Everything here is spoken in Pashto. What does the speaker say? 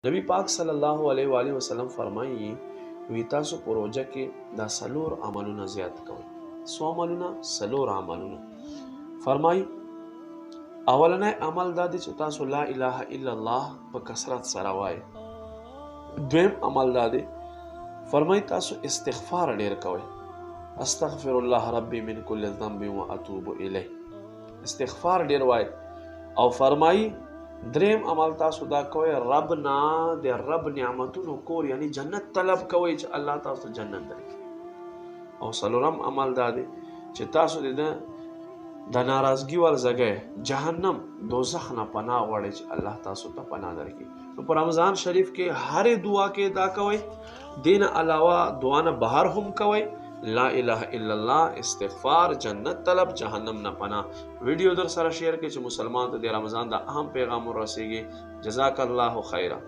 नबी पाक सल्लल्लाहु अलैहि वसल्लम फरमाई वی تاسو په روژه کې دا سلور عملونه زیات کوئ. څو عملونه؟ سلور عملونه. فرمای اولنی عمل دا دی چې تاسو لا اله الا الله په کثرت سره وایئ. دویم عمل دا دی فرمای تاسو استغفار ډیر کوئ. استغفر الله ربي من كل ذنب واتوب الیه. استغفار ډیر وایئ. او فرمای دریم عمل تاسو دا کوئ رب نه د رب نعمتونو کور یعنی جنت طلب کوئ چې الله تاسو جنت درکړي. او څلورم عمل دا دی چې تاسو د ناراضګي ور ځای جهنم دوزخ نه پناه غواړئ چې الله تاسو ته پناه درکړي. نو په رمضان شریف کې هر دعا کې دا کوئ. دین علاوه دعا نه بهر هم کوئ. لا اله الا الله، استغفار، جنت طلب، جهنم نه پناه. ویډیو در سره شیر کړئ چې مسلمان ته د رمضان د اهم پیغام ورسیږي. جزاک الله خیره.